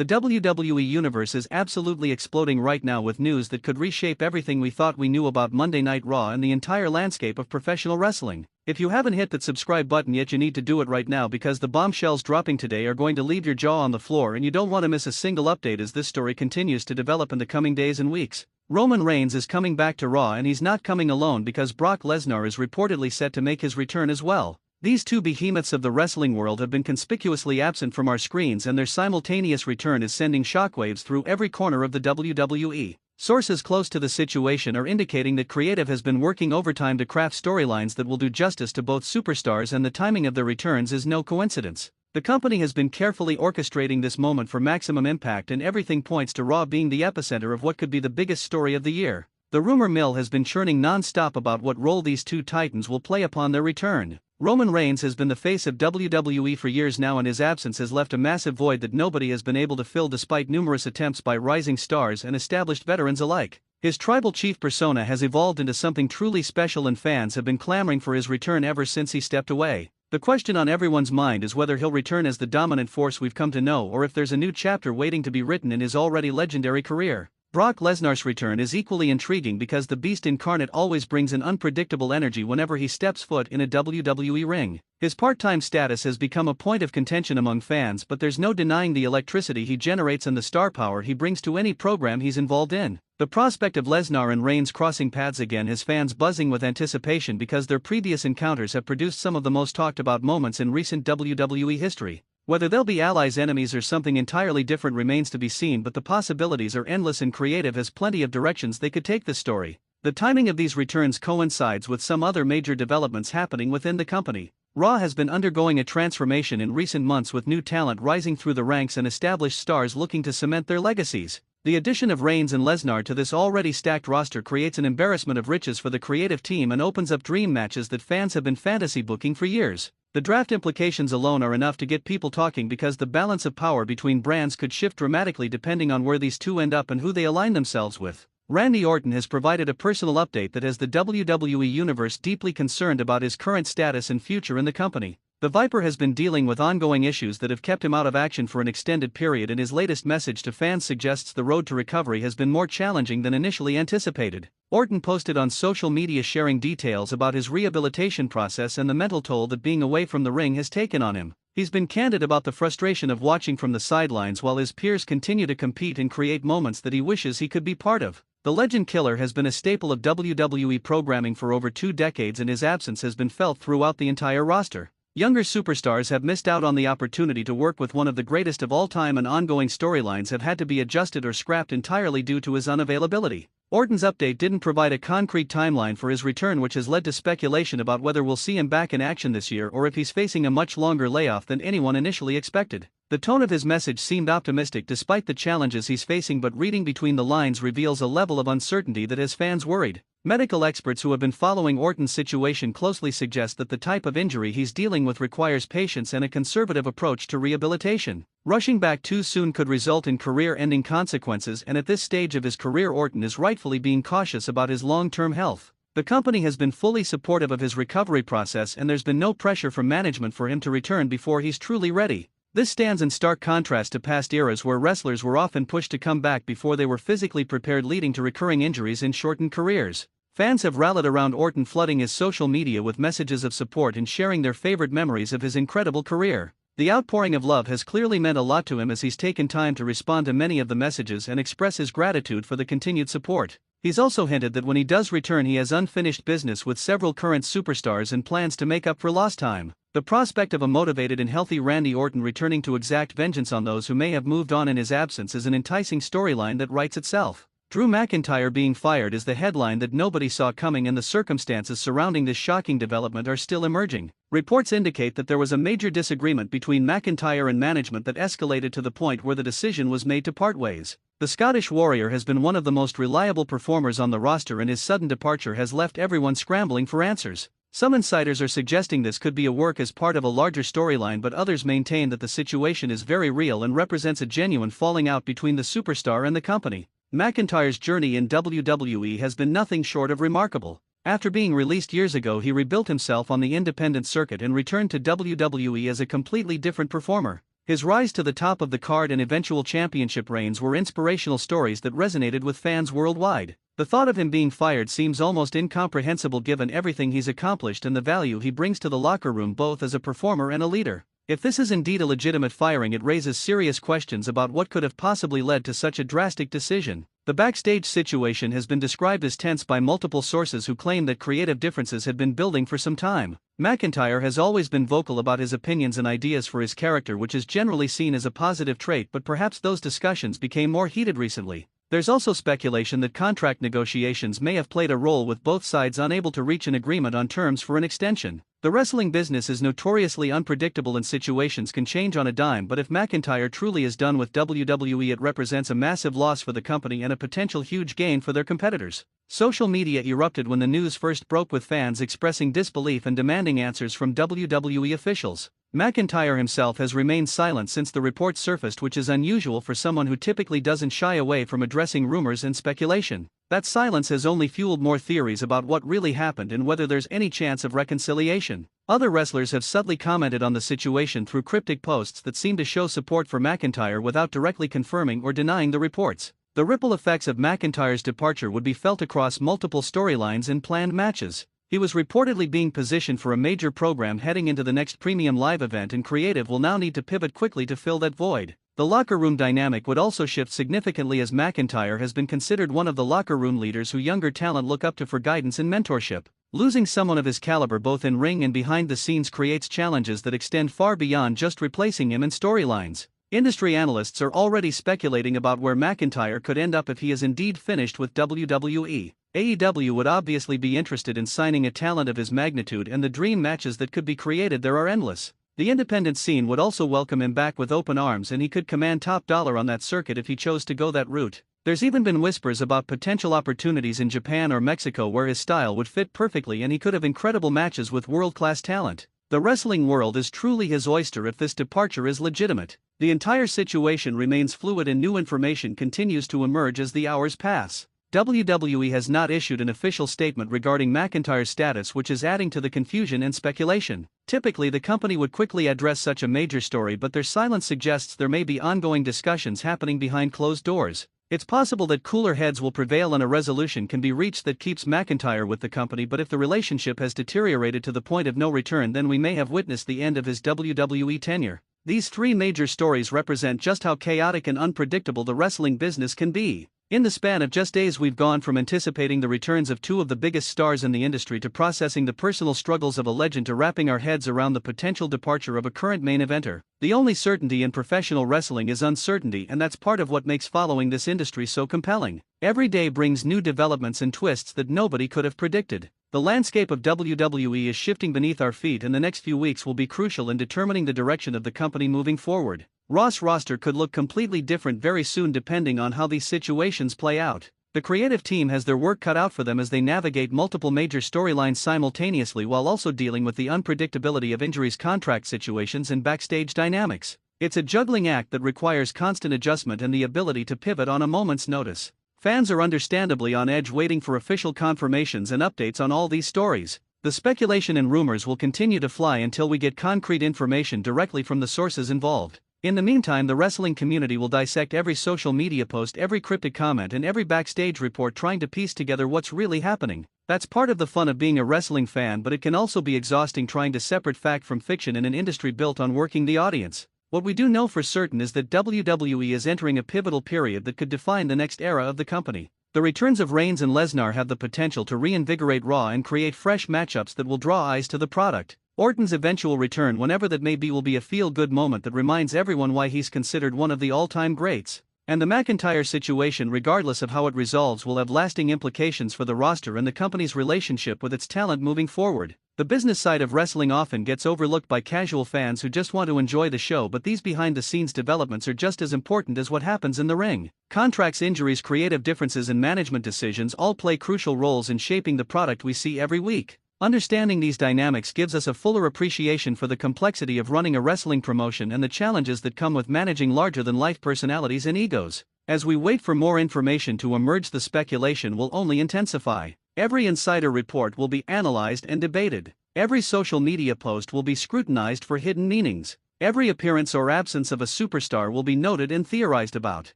The WWE Universe is absolutely exploding right now with news that could reshape everything we thought we knew about Monday Night Raw and the entire landscape of professional wrestling. If you haven't hit that subscribe button yet, you need to do it right now, because the bombshells dropping today are going to leave your jaw on the floor, and you don't want to miss a single update as this story continues to develop in the coming days and weeks. Roman Reigns is coming back to Raw, and he's not coming alone, because Brock Lesnar is reportedly set to make his return as well. These two behemoths of the wrestling world have been conspicuously absent from our screens, and their simultaneous return is sending shockwaves through every corner of the WWE. Sources close to the situation are indicating that creative has been working overtime to craft storylines that will do justice to both superstars, and the timing of their returns is no coincidence. The company has been carefully orchestrating this moment for maximum impact, and everything points to Raw being the epicenter of what could be the biggest story of the year. The rumor mill has been churning non-stop about what role these two titans will play upon their return. Roman Reigns has been the face of WWE for years now, and his absence has left a massive void that nobody has been able to fill despite numerous attempts by rising stars and established veterans alike. His tribal chief persona has evolved into something truly special, and fans have been clamoring for his return ever since he stepped away. The question on everyone's mind is whether he'll return as the dominant force we've come to know, or if there's a new chapter waiting to be written in his already legendary career. Brock Lesnar's return is equally intriguing, because the Beast incarnate always brings an unpredictable energy whenever he steps foot in a WWE ring. His part-time status has become a point of contention among fans, but there's no denying the electricity he generates and the star power he brings to any program he's involved in. The prospect of Lesnar and Reigns crossing paths again has fans buzzing with anticipation, because their previous encounters have produced some of the most talked about moments in recent WWE history. Whether they'll be allies, enemies, or something entirely different remains to be seen, but the possibilities are endless, and creative has plenty of directions they could take this story. The timing of these returns coincides with some other major developments happening within the company. Raw has been undergoing a transformation in recent months, with new talent rising through the ranks and established stars looking to cement their legacies. The addition of Reigns and Lesnar to this already stacked roster creates an embarrassment of riches for the creative team and opens up dream matches that fans have been fantasy booking for years. The draft implications alone are enough to get people talking, because the balance of power between brands could shift dramatically depending on where these two end up and who they align themselves with. Randy Orton has provided a personal update that has the WWE Universe deeply concerned about his current status and future in the company. The Viper has been dealing with ongoing issues that have kept him out of action for an extended period, and his latest message to fans suggests the road to recovery has been more challenging than initially anticipated. Orton posted on social media sharing details about his rehabilitation process and the mental toll that being away from the ring has taken on him. He's been candid about the frustration of watching from the sidelines while his peers continue to compete and create moments that he wishes he could be part of. The Legend Killer has been a staple of WWE programming for over 2 decades, and his absence has been felt throughout the entire roster. Younger superstars have missed out on the opportunity to work with one of the greatest of all time, and ongoing storylines have had to be adjusted or scrapped entirely due to his unavailability. Orton's update didn't provide a concrete timeline for his return, which has led to speculation about whether we'll see him back in action this year, or if he's facing a much longer layoff than anyone initially expected. The tone of his message seemed optimistic despite the challenges he's facing, but reading between the lines reveals a level of uncertainty that has fans worried. Medical experts who have been following Orton's situation closely suggest that the type of injury he's dealing with requires patience and a conservative approach to rehabilitation. Rushing back too soon could result in career-ending consequences, and at this stage of his career, Orton is rightfully being cautious about his long-term health. The company has been fully supportive of his recovery process, and there's been no pressure from management for him to return before he's truly ready. This stands in stark contrast to past eras where wrestlers were often pushed to come back before they were physically prepared, leading to recurring injuries and shortened careers. Fans have rallied around Orton, flooding his social media with messages of support and sharing their favorite memories of his incredible career. The outpouring of love has clearly meant a lot to him, as he's taken time to respond to many of the messages and express his gratitude for the continued support. He's also hinted that when he does return, he has unfinished business with several current superstars and plans to make up for lost time. The prospect of a motivated and healthy Randy Orton returning to exact vengeance on those who may have moved on in his absence is an enticing storyline that writes itself. Drew McIntyre being fired is the headline that nobody saw coming, and the circumstances surrounding this shocking development are still emerging. Reports indicate that there was a major disagreement between McIntyre and management that escalated to the point where the decision was made to part ways. The Scottish Warrior has been one of the most reliable performers on the roster, and his sudden departure has left everyone scrambling for answers. Some insiders are suggesting this could be a work as part of a larger storyline, but others maintain that the situation is very real and represents a genuine falling out between the superstar and the company. McIntyre's journey in WWE has been nothing short of remarkable. After being released years ago, he rebuilt himself on the independent circuit and returned to WWE as a completely different performer. His rise to the top of the card and eventual championship reigns were inspirational stories that resonated with fans worldwide. The thought of him being fired seems almost incomprehensible given everything he's accomplished and the value he brings to the locker room both as a performer and a leader. If this is indeed a legitimate firing, it raises serious questions about what could have possibly led to such a drastic decision. The backstage situation has been described as tense by multiple sources who claim that creative differences had been building for some time. McIntyre has always been vocal about his opinions and ideas for his character, which is generally seen as a positive trait, but perhaps those discussions became more heated recently. There's also speculation that contract negotiations may have played a role, with both sides unable to reach an agreement on terms for an extension. The wrestling business is notoriously unpredictable and situations can change on a dime, but if McIntyre truly is done with WWE, it represents a massive loss for the company and a potential huge gain for their competitors. Social media erupted when the news first broke, with fans expressing disbelief and demanding answers from WWE officials. McIntyre himself has remained silent since the report surfaced, which is unusual for someone who typically doesn't shy away from addressing rumors and speculation. That silence has only fueled more theories about what really happened and whether there's any chance of reconciliation. Other wrestlers have subtly commented on the situation through cryptic posts that seem to show support for McIntyre without directly confirming or denying the reports. The ripple effects of McIntyre's departure would be felt across multiple storylines and planned matches. He was reportedly being positioned for a major program heading into the next premium live event, and creative will now need to pivot quickly to fill that void. The locker room dynamic would also shift significantly, as McIntyre has been considered one of the locker room leaders who younger talent look up to for guidance and mentorship. Losing someone of his caliber both in ring and behind the scenes creates challenges that extend far beyond just replacing him in storylines. Industry analysts are already speculating about where McIntyre could end up if he is indeed finished with WWE. AEW would obviously be interested in signing a talent of his magnitude, and the dream matches that could be created there are endless. The independent scene would also welcome him back with open arms, and he could command top dollar on that circuit if he chose to go that route. There's even been whispers about potential opportunities in Japan or Mexico where his style would fit perfectly and he could have incredible matches with world-class talent. The wrestling world is truly his oyster if this departure is legitimate. The entire situation remains fluid and new information continues to emerge as the hours pass. WWE has not issued an official statement regarding McIntyre's status, which is adding to the confusion and speculation. Typically, the company would quickly address such a major story, but their silence suggests there may be ongoing discussions happening behind closed doors. It's possible that cooler heads will prevail and a resolution can be reached that keeps McIntyre with the company, but if the relationship has deteriorated to the point of no return, then we may have witnessed the end of his WWE tenure. These three major stories represent just how chaotic and unpredictable the wrestling business can be. In the span of just days, we've gone from anticipating the returns of two of the biggest stars in the industry to processing the personal struggles of a legend to wrapping our heads around the potential departure of a current main eventer. The only certainty in professional wrestling is uncertainty, and that's part of what makes following this industry so compelling. Every day brings new developments and twists that nobody could have predicted. The landscape of WWE is shifting beneath our feet, and the next few weeks will be crucial in determining the direction of the company moving forward. Raw's roster could look completely different very soon depending on how these situations play out. The creative team has their work cut out for them as they navigate multiple major storylines simultaneously while also dealing with the unpredictability of injuries, contract situations, and backstage dynamics. It's a juggling act that requires constant adjustment and the ability to pivot on a moment's notice. Fans are understandably on edge, waiting for official confirmations and updates on all these stories. The speculation and rumors will continue to fly until we get concrete information directly from the sources involved. In the meantime, the wrestling community will dissect every social media post, every cryptic comment, and every backstage report, trying to piece together what's really happening. That's part of the fun of being a wrestling fan, but it can also be exhausting trying to separate fact from fiction in an industry built on working the audience. What we do know for certain is that WWE is entering a pivotal period that could define the next era of the company. The returns of Reigns and Lesnar have the potential to reinvigorate Raw and create fresh matchups that will draw eyes to the product. Orton's eventual return, whenever that may be, will be a feel-good moment that reminds everyone why he's considered one of the all-time greats. And the McIntyre situation, regardless of how it resolves, will have lasting implications for the roster and the company's relationship with its talent moving forward. The business side of wrestling often gets overlooked by casual fans who just want to enjoy the show, but these behind-the-scenes developments are just as important as what happens in the ring. Contracts, injuries, creative differences, and management decisions all play crucial roles in shaping the product we see every week. Understanding these dynamics gives us a fuller appreciation for the complexity of running a wrestling promotion and the challenges that come with managing larger-than-life personalities and egos. As we wait for more information to emerge, the speculation will only intensify. Every insider report will be analyzed and debated. Every social media post will be scrutinized for hidden meanings. Every appearance or absence of a superstar will be noted and theorized about.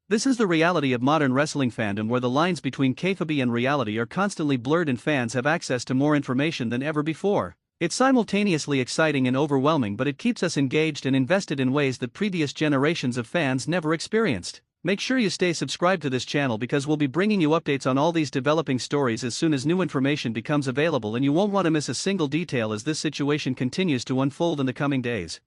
This is the reality of modern wrestling fandom, where the lines between kayfabe and reality are constantly blurred and fans have access to more information than ever before. It's simultaneously exciting and overwhelming, but it keeps us engaged and invested in ways that previous generations of fans never experienced. Make sure you stay subscribed to this channel, because we'll be bringing you updates on all these developing stories as soon as new information becomes available, and you won't want to miss a single detail as this situation continues to unfold in the coming days.